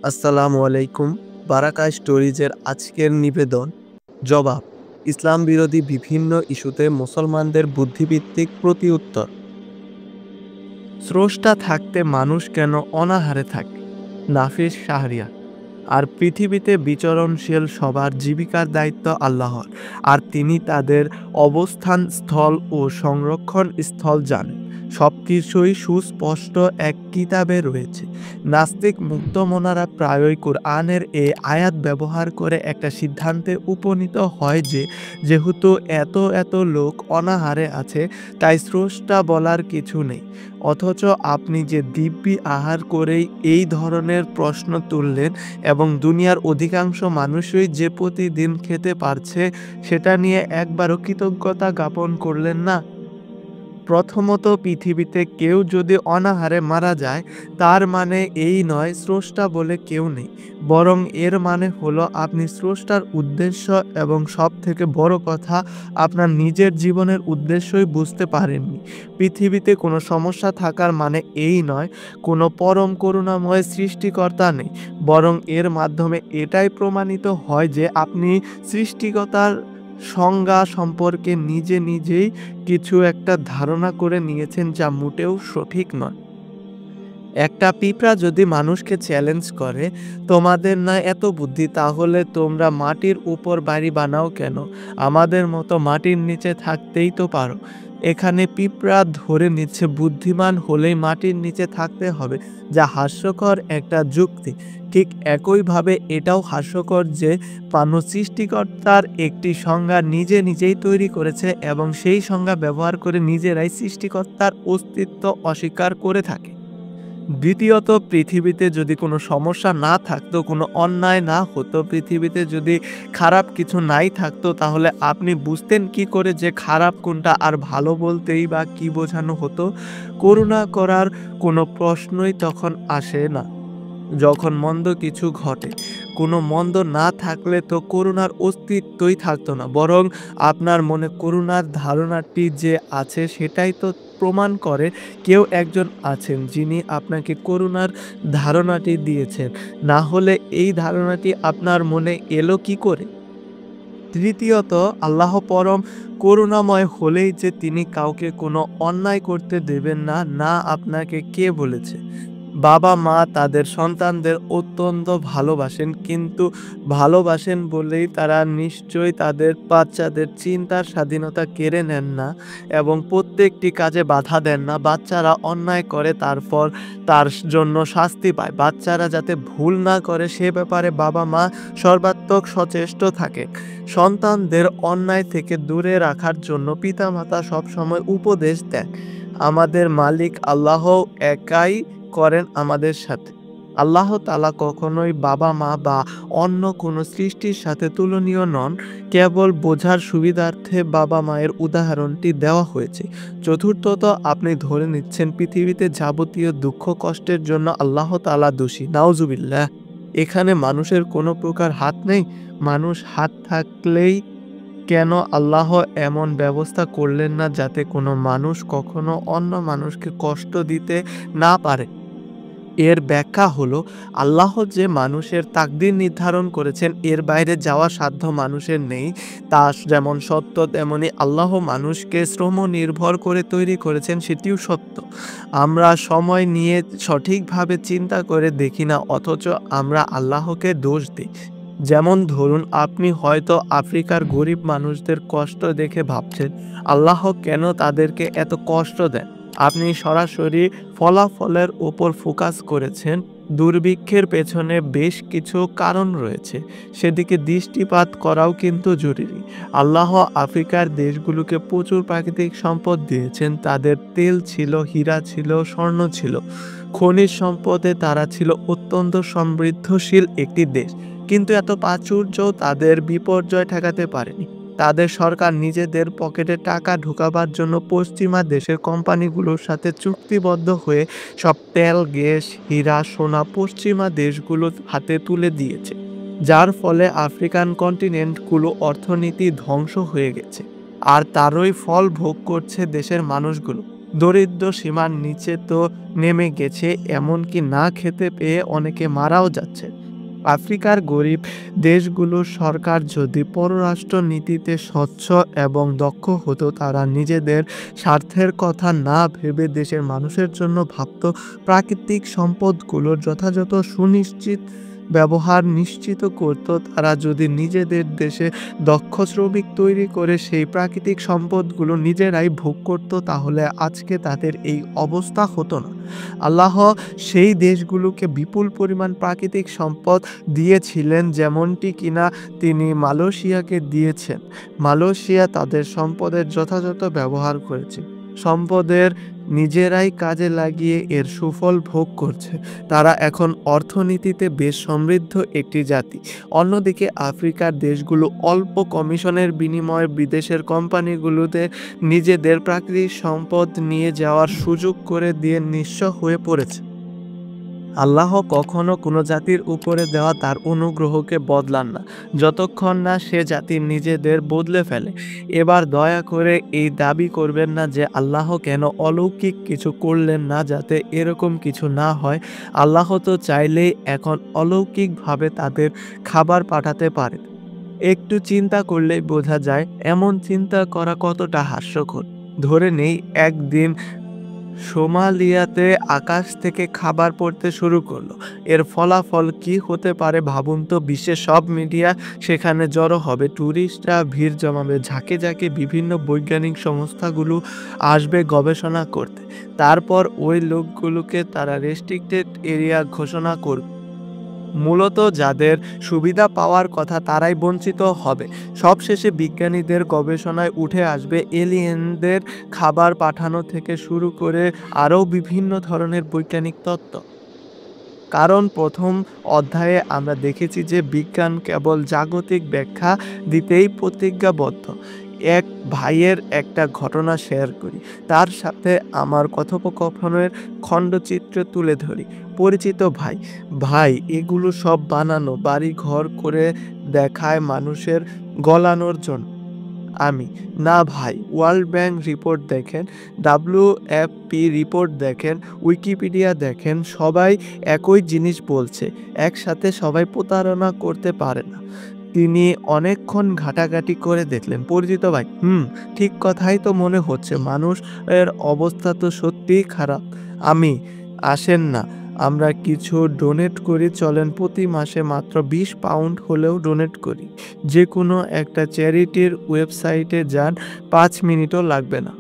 আসসালামু আলাইকুম। বারাকা স্টোরিজের আজকের নিবেদন জবাব, ইসলাম বিরোধী বিভিন্ন ইস্যুতে মুসলমানদের বুদ্ধিভিত্তিক প্রতিউত্তর। স্রষ্টা থাকতে মানুষ কেন অনাহারে থাকে? নাফিস শাহরিয়ার। আর পৃথিবীতে বিচরণশীল সবার জীবিকার দায়িত্ব আল্লাহর, আর তিনি তাদের অবস্থান স্থল ও সংরক্ষণ স্থল জানেন। সবকিছুই সুস্পষ্ট এক কিতাবে রয়েছে। নাস্তিক মুক্তমনারা প্রায়ই কোরআনের এই আয়াত ব্যবহার করে একটা সিদ্ধান্তে উপনীত হয় যে যেহেতু এত এত লোক অনাহারে আছে, তাই স্রষ্টা বলার কিছু নেই। অথচ আপনি যে দিব্যি আহার করেই এই ধরনের প্রশ্ন তুললেন এবং দুনিয়ার অধিকাংশ মানুষই যে প্রতিদিন খেতে পারছে সেটা নিয়ে একবারও কৃতজ্ঞতা জ্ঞাপন করলেন না। প্রথমত, পৃথিবীতে কেউ যদি অনাহারে মারা যায়, তার মানে এই নয় স্রষ্টা বলে কেউ নেই, বরং এর মানে হলো আপনি স্রষ্টার উদ্দেশ্য এবং সব থেকে বড় কথা, আপনার নিজের জীবনের উদ্দেশ্যই বুঝতে পারেননি। পৃথিবীতে কোনো সমস্যা থাকার মানে এই নয় কোনো পরম করুণাময় সৃষ্টিকর্তা নেই, বরং এর মাধ্যমে এটাই প্রমাণিত হয় যে আপনি সৃষ্টিকর্তার সংজ্ঞা সম্পর্কে নিজেই কিছু একটা ধারণা করে নিয়েছেন, যা মোটেও সঠিক নয়। একটা পিঁপড়া যদি মানুষকে চ্যালেঞ্জ করে, তোমাদের না এত বুদ্ধি, তাহলে তোমরা মাটির উপর বাড়ি বানাও কেন? আমাদের মতো মাটির নিচে থাকতেই তো পারো। এখানে পিঁপড়া ধরে নিচ্ছে বুদ্ধিমান হলেই মাটির নিচে থাকতে হবে, যা হাস্যকর একটা যুক্তি। ঠিক একইভাবে এটাও হাস্যকর যে মানুষ সৃষ্টিকর্তার একটি সংজ্ঞা নিজেই তৈরি করেছে এবং সেই সংজ্ঞা ব্যবহার করে নিজেরাই সৃষ্টিকর্তার অস্তিত্ব অস্বীকার করে থাকে। দ্বিতীয়ত, পৃথিবীতে যদি কোনো সমস্যা না থাকতো, কোনো অন্যায় না হতো, পৃথিবীতে যদি খারাপ কিছু নাই থাকতো, তাহলে আপনি বুঝতেন কি করে যে খারাপ কোনটা আর ভালো বলতেই বা কি বোঝানো হতো? করুণা করার কোনো প্রশ্নই তখন আসে না যখন মন্দ কিছু ঘটে। কোনো মন্দ না থাকলে তো করুণার অস্তিত্বই থাকতো না, বরং আপনার মনে করুণার ধারণাটি যে আছে সেটাই তো প্রমাণ করে কেউ একজন আছেন যিনি আপনাকে করুণার ধারণাটি দিয়েছেন। না হলে এই ধারণাটি আপনার মনে এলো কি করে? তৃতীয়ত, আল্লাহ পরম করুণাময় হলেই যে তিনি কাউকে কোনো অন্যায় করতে দেবেন না, না আপনাকে কে বলেছে? বাবা মা তাদের সন্তানদের অত্যন্ত ভালোবাসেন, কিন্তু ভালোবাসেন বলেই তারা নিশ্চয়ই তাদের বাচ্চাদের চিন্তার স্বাধীনতা কেড়ে নেন না এবং প্রত্যেকটি কাজে বাধা দেন না। বাচ্চারা অন্যায় করে, তারপর তার জন্য শাস্তি পায়। বাচ্চারা যাতে ভুল না করে সে ব্যাপারে বাবা মা সর্বাত্মক সচেষ্ট থাকে। সন্তানদের অন্যায় থেকে দূরে রাখার জন্য পিতামাতা সবসময় উপদেশ দেন। আমাদের মালিক আল্লাহ একাই করেন আমাদের সাথে। আল্লাহ তাআলা কখনোই বাবা মা বা অন্য কোনো সৃষ্টির সাথে তুলনীয় নন। কেবল বোঝার সুবিধার্থে বাবা মায়ের উদাহরণটি দেওয়া হয়েছে। চতুর্থত, আপনি ধরে নিচ্ছেন পৃথিবীতে যাবতীয় দুঃখ কষ্টের জন্য আল্লাহ তাআলা দোষী। নাউজুবিল্লাহ। এখানে মানুষের কোনো প্রকার হাত নেই। মানুষ হাত থাকলেই কেন আল্লাহ এমন ব্যবস্থা করলেন না যাতে কোনো মানুষ কখনো অন্য মানুষকে কষ্ট দিতে না পারে? এর ব্যাখ্যা হলো, আল্লাহ যে মানুষের তাকদীর নির্ধারণ করেছেন এর বাইরে যাওয়ার সাধ্য মানুষের নেই। তা যেমন সত্য, তেমনি আল্লাহ মানুষকে শ্রম নির্ভর করে তৈরি করেছেন, সেটিও সত্য। আমরা সময় নিয়ে সঠিকভাবে চিন্তা করে দেখি না, অথচ আমরা আল্লাহকে দোষ দিই। যেমন ধরুন, আপনি হয়তো আফ্রিকার গরিব মানুষদের কষ্ট দেখে ভাবছেন, আল্লাহ কেন তাদেরকে এত কষ্ট দেন? আপনি সরাসরি ফলাফলের ওপর ফোকাস করেছেন। দুর্ভিক্ষের পেছনে বেশ কিছু কারণ রয়েছে, সেদিকে দৃষ্টিপাত করাও কিন্তু জরুরি। আল্লাহ আফ্রিকার দেশগুলোকে প্রচুর প্রাকৃতিক সম্পদ দিয়েছেন। তাদের তেল ছিল, হীরা ছিল, স্বর্ণ ছিল, খনিজ সম্পদে তারা ছিল অত্যন্ত সমৃদ্ধশীল একটি দেশ। কিন্তু এত প্রাচুর্য তাদের বিপর্যয় ঠেকাতে পারেনি। তাদের সরকার নিজেদের পকেটে টাকা ঢোকাবার জন্য পশ্চিমা দেশের কোম্পানিগুলোর সাথে চুক্তিবদ্ধ হয়ে সব তেল, গ্যাস, হীরা, সোনা পশ্চিমা দেশগুলোর হাতে তুলে দিয়েছে, যার ফলে আফ্রিকান কন্টিনেন্টগুলো অর্থনীতি ধ্বংস হয়ে গেছে। আর তারই ফল ভোগ করছে দেশের মানুষগুলো। দরিদ্র সীমার নিচে তো নেমে গেছে, এমনকি না খেতে পেয়ে অনেকে মারাও যাচ্ছে। আফ্রিকার গরিব দেশগুলোর সরকার যদি পররাষ্ট্র নীতিতে স্বচ্ছ এবং দক্ষ হতো, তারা নিজেদের স্বার্থের কথা না ভেবে দেশের মানুষের জন্য ভাবত, প্রাকৃতিক সম্পদগুলোর যথাযথ সুনিশ্চিত ব্যবহার নিশ্চিত করত। তারা যদি নিজেদের দেশে দক্ষ শ্রমিক তৈরি করে সেই প্রাকৃতিক সম্পদগুলো নিজেরাই ভোগ করত, তাহলে আজকে তাদের এই অবস্থা হতো না। আল্লাহ সেই দেশগুলোকে বিপুল পরিমাণ প্রাকৃতিক সম্পদ দিয়েছিলেন, যেমনটি কিনা তিনি মালয়েশিয়াকে দিয়েছেন। মালয়েশিয়া তাদের সম্পদের যথাযথ ব্যবহার করেছে, সম্পদের নিজেরাই কাজে লাগিয়ে এর সুফল ভোগ করছে। তারা এখন অর্থনীতিতে বেশ সমৃদ্ধ একটি জাতি। অন্যদিকে আফ্রিকার দেশগুলো অল্প কমিশনের বিনিময়ে বিদেশের কোম্পানিগুলোতে নিজেদের প্রাকৃতিক সম্পদ নিয়ে যাওয়ার সুযোগ করে দিয়ে নিঃস্ব হয়ে পড়েছে। আল্লাহ কখনো কোনো জাতির উপরে দেওয়া তার অনুগ্রহকে বদলান না, যতক্ষণ না সে জাতি নিজেদের বদলে ফেলে। এবার দয়া করে এই দাবি করবেন না যে আল্লাহ কেন অলৌকিক কিছু করলেন না যাতে এরকম কিছু না হয়। আল্লাহ তো চাইলেই এখন অলৌকিকভাবে তাদের খাবার পাঠাতে পারেন। একটু চিন্তা করলেই বোঝা যায় এমন চিন্তা করা কতটা হাস্যকর। ধরে নেই একদিন সোমালিয়াতে আকাশ থেকে খাবার পড়তে শুরু করলো। এর ফলাফল কি হতে পারে ভাবুন তো। বিশ্বের সব মিডিয়া সেখানে জড়ো হবে, ট্যুরিস্টরা ভিড় জমাবে, ঝাঁকে ঝাঁকে বিভিন্ন বৈজ্ঞানিক সংস্থাগুলো আসবে গবেষণা করতে। তারপর ওই লোকগুলোকে তারা রেস্ট্রিক্টেড এরিয়া ঘোষণা করবে। মূলত যাদের সুবিধা পাওয়ার কথা তারাই বঞ্চিত হবে। সবশেষে বিজ্ঞানীদের গবেষণায় উঠে আসবে এলিয়েনদের খাবার পাঠানো থেকে শুরু করে আরও বিভিন্ন ধরনের বৈজ্ঞানিক তত্ত্ব। কারণ প্রথম অধ্যায়ে আমরা দেখেছি যে বিজ্ঞান কেবল জাগতিক ব্যাখ্যা দিতেই প্রতিজ্ঞাবদ্ধ। এক ভাইয়ের একটা ঘটনা শেয়ার করি, তার সাথে আমার কথোপকথনের খণ্ডচিত্র তুলে ধরি। পরিচিত ভাই: ভাই, এগুলো সব বানানো, বাড়ি ঘর করে দেখায় মানুষের গলানোর জন্য। আমি: না ভাই, ওয়ার্ল্ড ব্যাংক রিপোর্ট দেখেন, WFP রিপোর্ট দেখেন, উইকিপিডিয়া দেখেন, সবাই একই জিনিস বলছে। একসাথে সবাই প্রতারণা করতে পারে না। তিনি অনেকক্ষণ ঘাটাঘাটি করে দেখলেন। পরিচিত ভাই: ঠিক কথাই তো মনে হচ্ছে, মানুষের অবস্থা তো সত্যিই খারাপ। আমি: আসেন না, আমরা কিছু ডোনেট করি, চলেন প্রতি মাসে মাত্র 20 পাউন্ড হলেও ডোনেট করি। যে কোনো একটা চ্যারিটির ওয়েবসাইটে যান, 5 মিনিটও লাগবে না।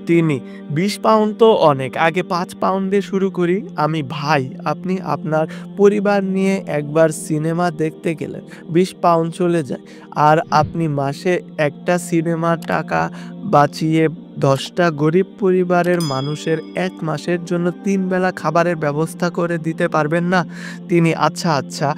তিনি: 20 পাউন্ড তো অনেক, আগে 5 পাউন্ড দিয়ে শুরু করি। আমি: ভাই, আপনি আপনার পরিবার নিয়ে একবার সিনেমা দেখতে গেলেন, 20 পাউন্ড চলে যায়। আর আপনি মাসে একটা সিনেমার টাকা বাঁচিয়ে 10টা গরিব পরিবারের মানুষের 1 মাসের জন্য 3 বেলা খাবারের ব্যবস্থা করে দিতে পারবেন না। তিনি: আচ্ছা আচ্ছা,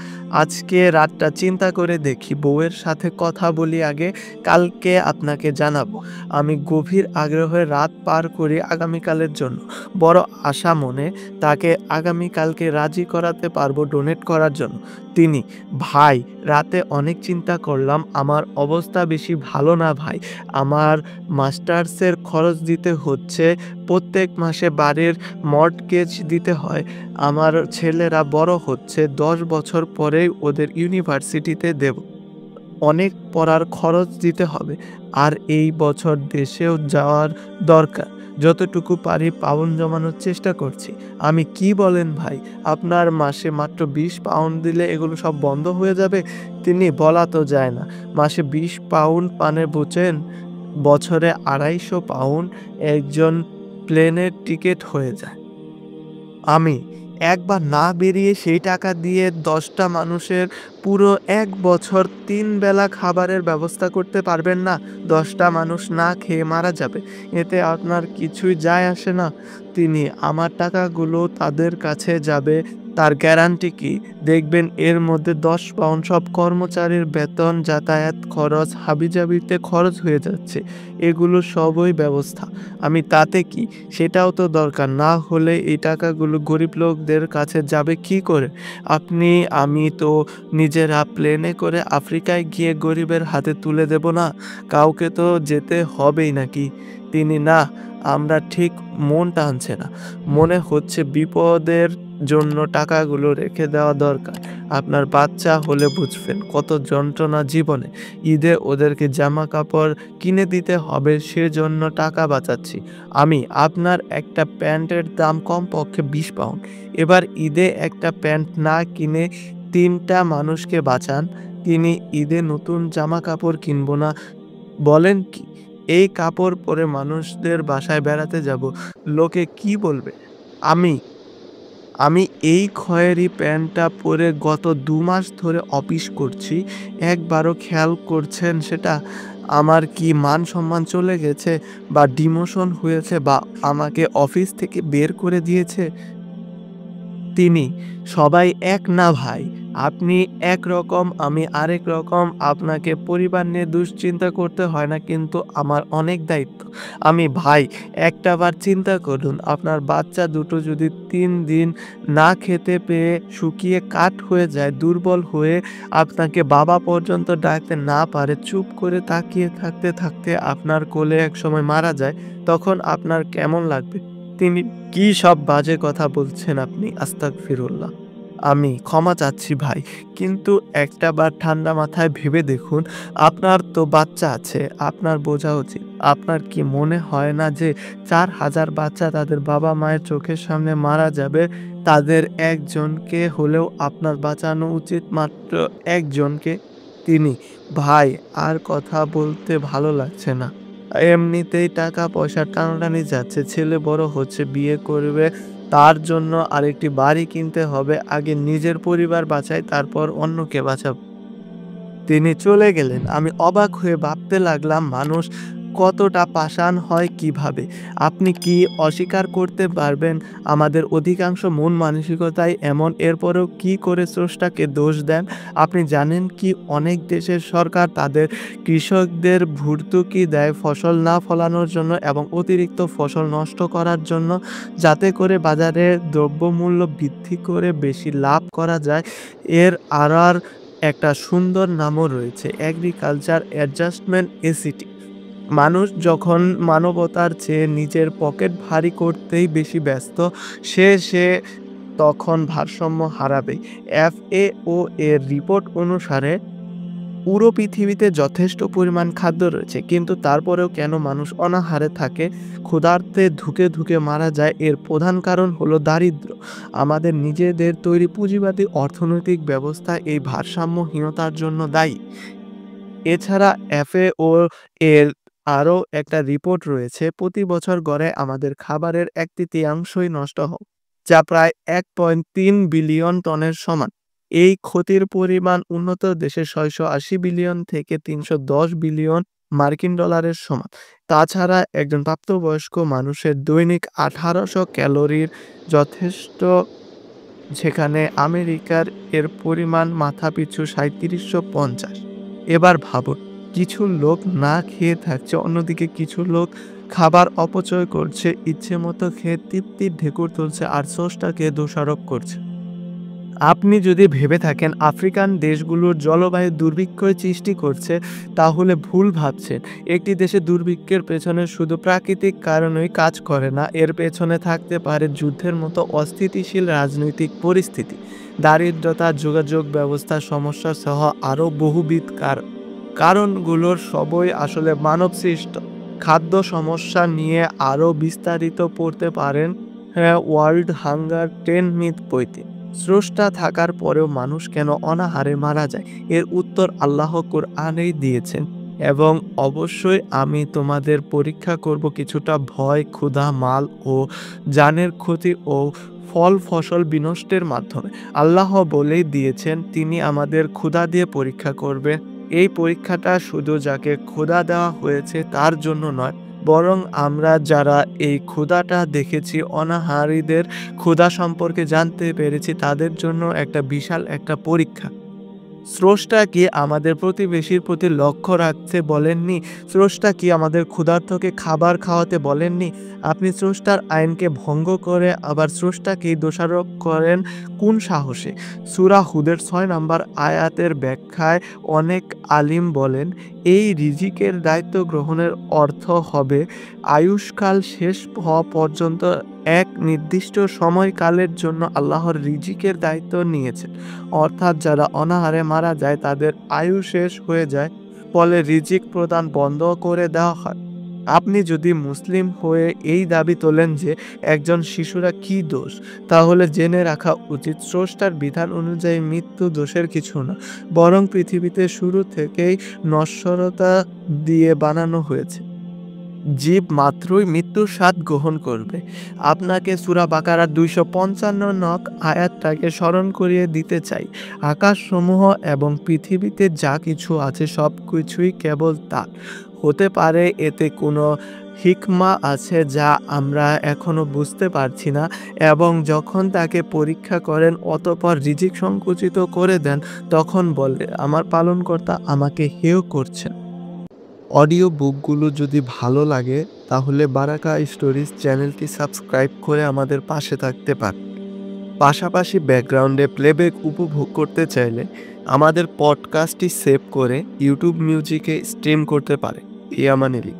আজকে রাতটা চিন্তা করে দেখি, বউয়ের সাথে কথা বলি আগে, কালকে আপনাকে জানাবো। আমি গভীর আগ্রহে রাত পার করি আগামীকালের জন্য, বড় আশা মনে তাকে আগামীকালকে রাজি করাতে পারবো ডোনেট করার জন্য। তিনি: ভাই, রাতে অনেক চিন্তা করলাম, আমার অবস্থা বেশি ভালো না ভাই। আমার মাস্টার্সের খরচ দিতে হচ্ছে, প্রত্যেক মাসে বাড়ির মর্টগেজ দিতে হয়, আমার ছেলেরা বড় হচ্ছে, 10 বছর পরেই ওদের ইউনিভার্সিটিতে দেব, অনেক পড়ার খরচ দিতে হবে, আর এই বছর দেশেও যাওয়ার দরকার। যতটুকু পারি পাউন্ড জমানোর চেষ্টা করছি। আমি: কি বলেন ভাই, আপনার মাসে মাত্র 20 পাউন্ড দিলে এগুলো সব বন্ধ হয়ে যাবে? তিনি: বলা তো যায় না, মাসে 20 পাউন্ড মানে বুঝেন, বছরে 250 পাউন্ড একজন প্লেনের টিকিট হয়ে যায়। আমি: একবার না বেরিয়ে সেই টাকা দিয়ে 10টা মানুষের পুরো 1 বছর 3 বেলা খাবারের ব্যবস্থা করতে পারবেন না? 10টা মানুষ না খেয়ে মারা যাবে, এতে আপনার কিছুই যায় আসে না। তিনি: আমার টাকাগুলো তাদের কাছে যাবে তার গ্যারান্টি কি? দেখবেন এর মধ্যে 10 পাউন্ড সব কর্মচারীর বেতন, যাতায়াত খরচ, হাবিজাবিতে খরচ হয়ে যাচ্ছে। এগুলো সবই ব্যবস্থা। আমি: তাতে কি, সেটাও তো দরকার, না হলে এই টাকাগুলো গরিব লোকদের কাছে যাবে কি করে? আপনি আমি তো নিজেরা প্লেনে করে আফ্রিকায় গিয়ে গরিবের হাতে তুলে দেব না, কাউকে তো যেতে হবেই নাকি? তিনি: না, আমরা ঠিক মন টানছে না। মনে হচ্ছে বিপদের জন্য টাকাগুলো রেখে দেওয়া দরকার। আপনার বাচ্চা হলে বুঝবেন কত যন্ত্রণা জীবনে। ঈদে ওদেরকে জামাকাপড় কিনে দিতে হবে সেজন্য টাকা বাঁচাচ্ছি। আমি আপনার একটা প্যান্টের দাম কমপক্ষে ২০ পাউন্ড। এবার ঈদে একটা প্যান্ট না কিনে ৩ টা মানুষকে বাঁচান। তিনি ঈদে নতুন জামাকাপড় কিনব না বলেন কি? এই কাপড় পরে মানুষদের বাসায় বেড়াতে যাব। লোকে কি বলবে? আমি আমি এই খয়েরি প্যান্টটা পরে গত ২ মাস ধরে অফিস করছি। একবারও খেয়াল করছেন সেটা? আমার কি মান-সম্মান চলে গেছে? বা ডিমোশন হয়েছে বা আমাকে অফিস থেকে বের করে দিয়েছে? তিনি, সবাই এক না ভাই। আপনি একরকম, আমি আরেক রকম। আপনাকে পরিবার নিয়ে দুশ্চিন্তা করতে হয় না কিন্তু আমার অনেক দায়িত্ব। ভাই একটাবার চিন্তা করুন, আপনার বাচ্চা দুটো যদি ৩ দিন না খেতে পেয়ে শুকিয়ে কাঠ হয়ে যায়, দুর্বল হয়ে আপনাকে বাবা পর্যন্ত ডাকতে না পারে, চুপ করে তাকিয়ে থাকতে, থাকতে আপনার কোলে একসময় মারা যায়, তখন আপনার কেমন লাগবে? তিনি, কি সব বাজে কথা বলছেন আপনি? আস্তাগফিরুল্লাহ। ক্ষমা চাচ্ছি ভাই। কিন্তু একটাবার ঠান্ডা মাথায় ভেবে দেখুন, আপনার তো বাচ্চা আছে, আপনার বোঝা উচিত। আপনার কি মনে হয় না যে ৪,০০০ বাচ্চা তাদের বাবা-মায়ের চোখের সামনে মারা যাবে, তাদের একজনকে হলেও আপনার বাঁচানো উচিত, মাত্র একজনকে? তিনি, ভাই আর কথা বলতে ভালো লাগছে না। এমনিতেই টাকা-পয়সা টানাটানি যাচ্ছে। ছেলে বড় হচ্ছে, বিয়ে করবে। তার জন্য আরেকটি বাড়ি কিনতে হবে। আগে নিজের পরিবার বাঁচাই, তারপর অন্যকে বাঁচাবো। তিনি চলে গেলেন। আমি অবাক হয়ে ভাবতে লাগলাম, মানুষ কতটা পাষাণ হয় কিভাবে? আপনি কি অস্বীকার করতে পারবেন আমাদের অধিকাংশ মন মানসিকতাই এমন, এরপরেও কি করে স্রষ্টাকে দোষ দেন? আপনি জানেন কি অনেক দেশের সরকার তাদের কৃষকদের ভর্তুকি দেয় ফসল না ফলানোর জন্য এবং অতিরিক্ত ফসল নষ্ট করার জন্য, যাতে করে বাজারে দ্রব্যমূল্য বৃদ্ধি করে বেশি লাভ করা যায়। এর আড়ার একটা সুন্দর নামও রয়েছে, এগ্রিকালচার অ্যাডজাস্টমেন্ট এসিটি। মানুষ যখন মানবতার চেয়ে নিজের পকেট ভারী করতেই বেশি ব্যস্ত, সে তখন ভারসাম্য হারাবেই। FAO এর রিপোর্ট অনুসারে পুরো পৃথিবীতে যথেষ্ট পরিমাণ খাদ্য রয়েছে, কিন্তু তারপরেও কেন মানুষ অনাহারে থাকে, ক্ষুধার্তে ধুকে ধুকে মারা যায়? এর প্রধান কারণ হলো দারিদ্র্য। আমাদের নিজেদের তৈরি পুঁজিবাদী অর্থনৈতিক ব্যবস্থা এই ভারসাম্যহীনতার জন্য দায়ী। এছাড়া FAO এর আরও একটা রিপোর্ট রয়েছে, প্রতি বছর গড়ে আমাদের খাবারের ১/৩ নষ্ট হয়, যা প্রায় ১.৩ বিলিয়ন টনের সমান। এই ক্ষতির পরিমাণ উন্নত দেশে ৬৮০ বিলিয়ন থেকে ৩১০ বিলিয়ন মার্কিন ডলারের সমান। তাছাড়া একজন প্রাপ্তবয়স্ক মানুষের দৈনিক ১৮০০ ক্যালোরির যথেষ্ট, যেখানে আমেরিকার এর পরিমাণ মাথাপিছু ৩৭৫০। এবার ভাবুন, কিছু লোক না খেয়ে থাকছে, অন্যদিকে কিছু লোক খাবার অপচয় করছে, ইচ্ছেমতো খেয়ে তৃপ্তির ঢেকুর তুলছে আর স্রষ্টাকে দোষারোপ করছে। আপনি যদি ভেবে থাকেন আফ্রিকান দেশগুলোর জলবায়ু দুর্ভিক্ষই সৃষ্টি করছে, তাহলে ভুল ভাবছেন। একটি দেশে দুর্ভিক্ষের পেছনে শুধু প্রাকৃতিক কারণই কাজ করে না, এর পেছনে থাকতে পারে যুদ্ধের মতো অস্থিতিশীল রাজনৈতিক পরিস্থিতি, দারিদ্রতা, যোগাযোগ ব্যবস্থার সমস্যা সহ আরও বহুবিধ কারণগুলোর সবই আসলে মানবসৃষ্ট। খাদ্য সমস্যা নিয়ে আরও বিস্তারিত পড়তে পারেন ওয়ার্ল্ড হাঙ্গার 10 মিথ বইতে। স্রষ্টা থাকার পরেও মানুষ কেন অনাহারে মারা যায়? এর উত্তর আল্লাহ কোরআনেই দিয়েছেন। এবং অবশ্যই আমি তোমাদের পরীক্ষা করব কিছুটা ভয়, ক্ষুধা, মাল ও জানের ক্ষতি ও ফল ফসল বিনষ্টের মাধ্যমে। আল্লাহ বলেই দিয়েছেন, তিনি আমাদের ক্ষুধা দিয়ে পরীক্ষা করবেন। এই পরীক্ষাটা শুধু যাকে ক্ষুধা দেওয়া হয়েছে তার জন্য নয়, বরং আমরা যারা এই ক্ষুধাটা দেখেছি, অনাহারীদের ক্ষুধা সম্পর্কে জানতে পেরেছি, তাদের জন্য একটা বিশাল একটা পরীক্ষা। স্রষ্টা কি আমাদের প্রতিবেশীর প্রতি লক্ষ্য রাখতে বলেননি? স্রষ্টা কি আমাদের ক্ষুধার্তকে খাবার খাওয়াতে বলেননি? আপনি স্রষ্টার আইনকে ভঙ্গ করে আবার স্রষ্টাকেই দোষারোপ করেন কোন সাহসে? সূরা হুদের ৬ নম্বর আয়াতের ব্যাখ্যায় অনেক আলিম বলেন, এই রিজিকের দায়িত্ব গ্রহণের অর্থ হবে আয়ুষ্কাল শেষ হওয়া পর্যন্ত এক নির্দিষ্ট সময়কালের জন্য আল্লাহর রিজিকের দায়িত্ব নিয়েছেন। অর্থাৎ যারা অনাহারে মারা যায় তাদের আয়ু শেষ হয়ে যায়, ফলে রিজিক প্রদান বন্ধ করে দেওয়া হয়। আপনি যদি মুসলিম হয়ে এই দাবি তোলেন যে একজন শিশুরা কি দোষ, তাহলে জেনে রাখা উচিত স্রষ্টার বিধান অনুযায়ী মৃত্যু দোষের কিছু না, বরং পৃথিবীতে শুরু থেকেই নশ্বরতা দিয়ে বানানো হয়েছে। জীব মাত্রই মৃত্যুর স্বাদ গ্রহণ করবে। আপনাকে সূরা বাকারার 255 নং আয়াতটাকে স্মরণ করিয়ে দিতে চাই। আকাশসমূহ এবং পৃথিবীতে যা কিছু আছে সব কিছুই কেবল তার। হতে পারে এতে কোনো হিকমা আছে যা আমরা এখনো বুঝতে পারছি না, এবং যখন তাকে পরীক্ষা করেন অতঃপর রিজিক সংকুচিত করে দেন, তখন বলে আমার পালনকর্তা আমাকে হেয় করছেন। অডিও বুকগুলো যদি ভালো লাগে তাহলে বারাকা স্টোরিজ চ্যানেলটি সাবস্ক্রাইব করে আমাদের পাশে থাকতে পারেন। পাশাপাশি ব্যাকগ্রাউন্ডে প্লেব্যাক উপভোগ করতে চাইলে আমাদের পডকাস্টটি সেভ করে ইউটিউব মিউজিকে স্ট্রিম করতে পারে। ইয়ামানিলি।